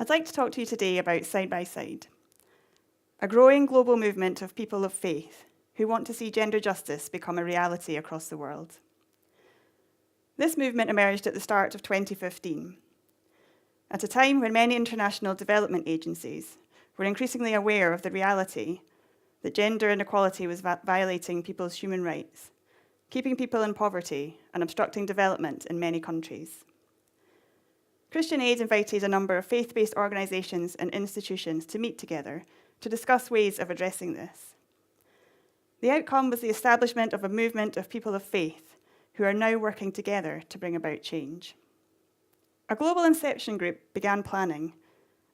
I'd like to talk to you today about Side by Side, a growing global movement of people of faith who want to see gender justice become a reality across the world. This movement emerged at the start of 2015, at a time when many international development agencies were increasingly aware of the reality that gender inequality was violating people's human rights, keeping people in poverty and obstructing development in many countries. Christian Aid invited a number of faith-based organisations and institutions to meet together to discuss ways of addressing this. The outcome was the establishment of a movement of people of faith who are now working together to bring about change. A global inception group began planning,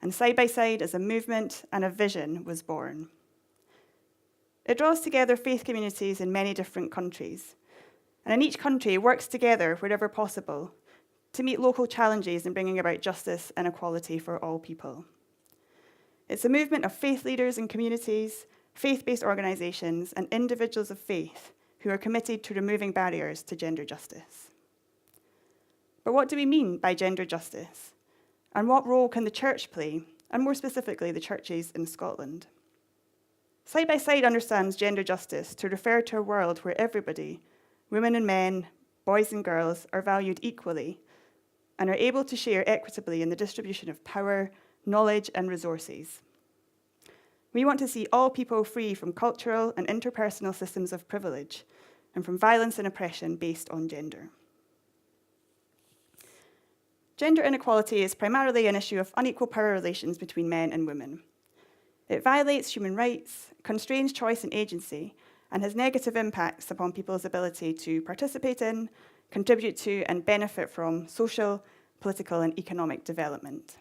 and Side by Side as a movement and a vision was born. It draws together faith communities in many different countries, and in each country works together wherever possible to meet local challenges in bringing about justice and equality for all people. It's a movement of faith leaders and communities, faith-based organisations, and individuals of faith who are committed to removing barriers to gender justice. But what do we mean by gender justice? And what role can the church play, and more specifically, the churches in Scotland? Side by Side understands gender justice to refer to a world where everybody, women and men, boys and girls, are valued equally and are able to share equitably in the distribution of power, knowledge, and resources. We want to see all people free from cultural and interpersonal systems of privilege and from violence and oppression based on gender. Gender inequality is primarily an issue of unequal power relations between men and women. It violates human rights, constrains choice and agency, and has negative impacts upon people's ability to participate in, contribute to, and benefit from social, political, and economic development.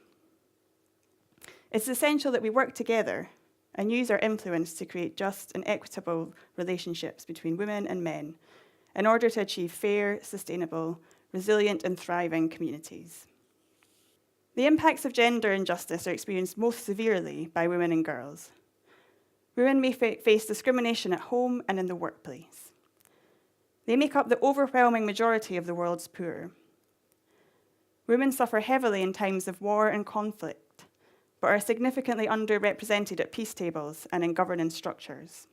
It's essential that we work together and use our influence to create just and equitable relationships between women and men in order to achieve fair, sustainable, resilient, and thriving communities. The impacts of gender injustice are experienced most severely by women and girls. Women may face discrimination at home and in the workplace. They make up the overwhelming majority of the world's poor. Women suffer heavily in times of war and conflict, but are significantly underrepresented at peace tables and in governance structures.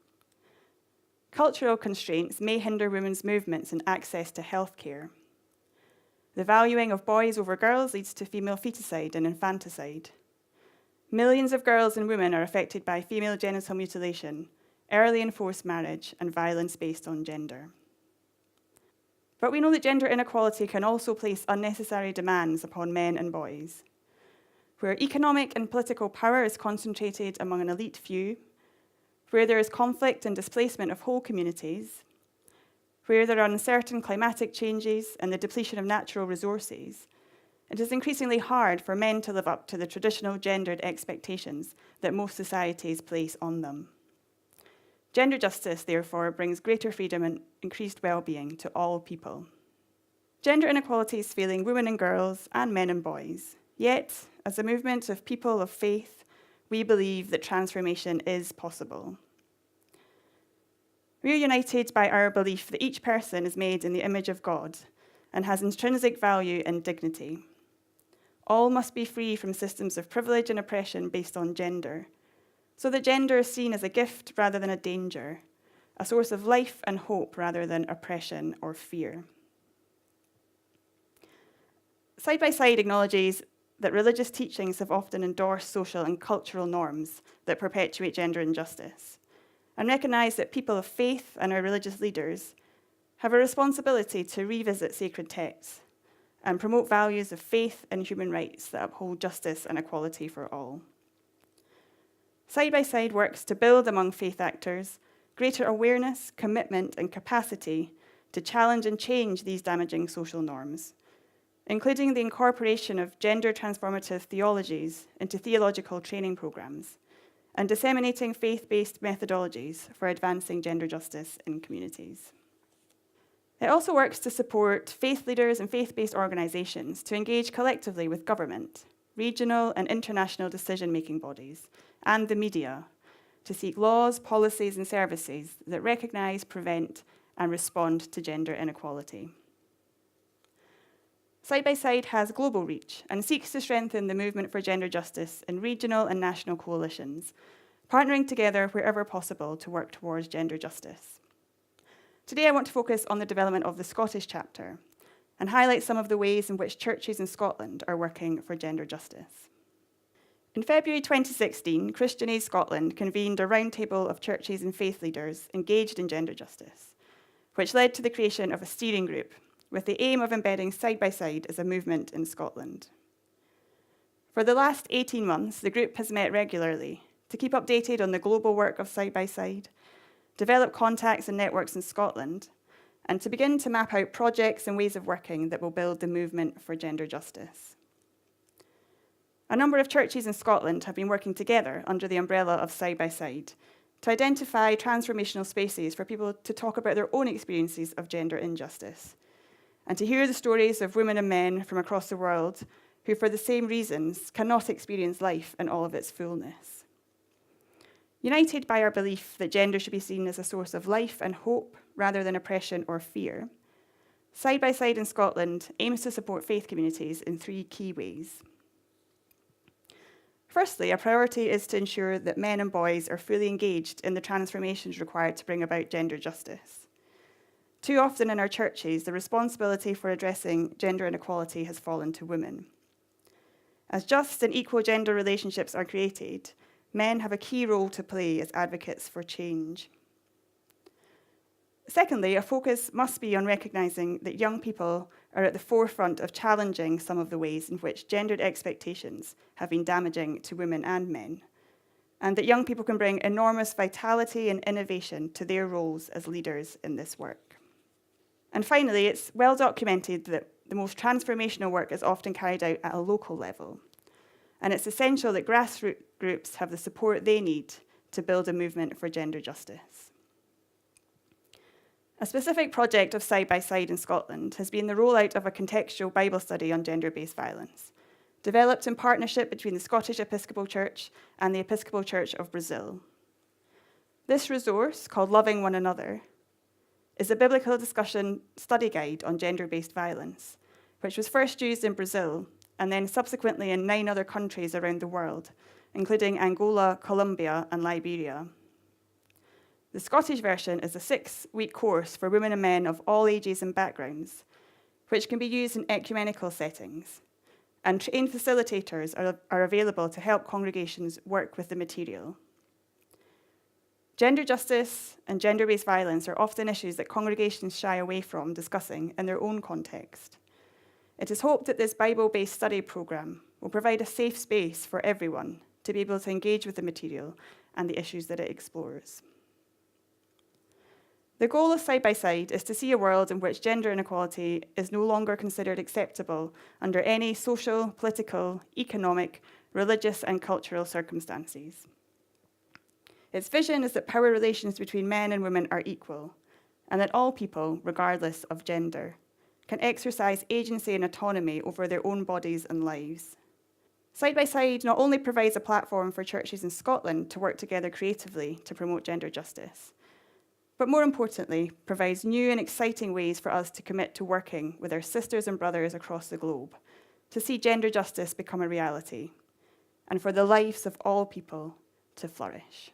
Cultural constraints may hinder women's movements and access to healthcare. The valuing of boys over girls leads to female feticide and infanticide. Millions of girls and women are affected by female genital mutilation, early and forced marriage, and violence based on gender. But we know that gender inequality can also place unnecessary demands upon men and boys. Where economic and political power is concentrated among an elite few, where there is conflict and displacement of whole communities, where there are uncertain climatic changes and the depletion of natural resources, it is increasingly hard for men to live up to the traditional gendered expectations that most societies place on them. Gender justice, therefore, brings greater freedom and increased well-being to all people. Gender inequality is failing women and girls and men and boys. Yet, as a movement of people of faith, we believe that transformation is possible. We are united by our belief that each person is made in the image of God and has intrinsic value and dignity. All must be free from systems of privilege and oppression based on gender, so that gender is seen as a gift rather than a danger, a source of life and hope rather than oppression or fear. Side by Side acknowledges that religious teachings have often endorsed social and cultural norms that perpetuate gender injustice, and recognise that people of faith and our religious leaders have a responsibility to revisit sacred texts and promote values of faith and human rights that uphold justice and equality for all. Side by Side works to build among faith actors greater awareness, commitment, and capacity to challenge and change these damaging social norms, including the incorporation of gender transformative theologies into theological training programs and disseminating faith-based methodologies for advancing gender justice in communities. It also works to support faith leaders and faith-based organisations to engage collectively with government, regional and international decision-making bodies, and the media to seek laws, policies, and services that recognise, prevent, and respond to gender inequality. Side by Side has global reach and seeks to strengthen the movement for gender justice in regional and national coalitions, partnering together wherever possible to work towards gender justice. Today I want to focus on the development of the Scottish chapter and highlight some of the ways in which churches in Scotland are working for gender justice. In February 2016, Christian Aid Scotland convened a roundtable of churches and faith leaders engaged in gender justice, which led to the creation of a steering group with the aim of embedding Side by Side as a movement in Scotland. For the last 18 months, the group has met regularly to keep updated on the global work of Side by Side, develop contacts and networks in Scotland, and to begin to map out projects and ways of working that will build the movement for gender justice. A number of churches in Scotland have been working together under the umbrella of Side by Side to identify transformational spaces for people to talk about their own experiences of gender injustice, and to hear the stories of women and men from across the world who, for the same reasons, cannot experience life in all of its fullness. United by our belief that gender should be seen as a source of life and hope rather than oppression or fear, Side by Side in Scotland aims to support faith communities in 3 key ways. Firstly, a priority is to ensure that men and boys are fully engaged in the transformations required to bring about gender justice. Too often in our churches, the responsibility for addressing gender inequality has fallen to women. As just and equal gender relationships are created, men have a key role to play as advocates for change. Secondly, a focus must be on recognising that young people are at the forefront of challenging some of the ways in which gendered expectations have been damaging to women and men, and that young people can bring enormous vitality and innovation to their roles as leaders in this work. And finally, it's well documented that the most transformational work is often carried out at a local level, and it's essential that grassroots groups have the support they need to build a movement for gender justice. A specific project of Side by Side in Scotland has been the rollout of a contextual Bible study on gender-based violence, developed in partnership between the Scottish Episcopal Church and the Episcopal Church of Brazil. This resource, called Loving One Another, is a biblical discussion study guide on gender-based violence, which was first used in Brazil and then subsequently in 9 other countries around the world, including Angola, Colombia, and Liberia. The Scottish version is a 6-week course for women and men of all ages and backgrounds, which can be used in ecumenical settings, and trained facilitators are available to help congregations work with the material. Gender justice and gender-based violence are often issues that congregations shy away from discussing in their own context. It is hoped that this Bible-based study programme will provide a safe space for everyone to be able to engage with the material and the issues that it explores. The goal of Side by Side is to see a world in which gender inequality is no longer considered acceptable under any social, political, economic, religious, and cultural circumstances. Its vision is that power relations between men and women are equal, and that all people, regardless of gender, can exercise agency and autonomy over their own bodies and lives. Side by Side not only provides a platform for churches in Scotland to work together creatively to promote gender justice, but more importantly, provides new and exciting ways for us to commit to working with our sisters and brothers across the globe to see gender justice become a reality and for the lives of all people to flourish.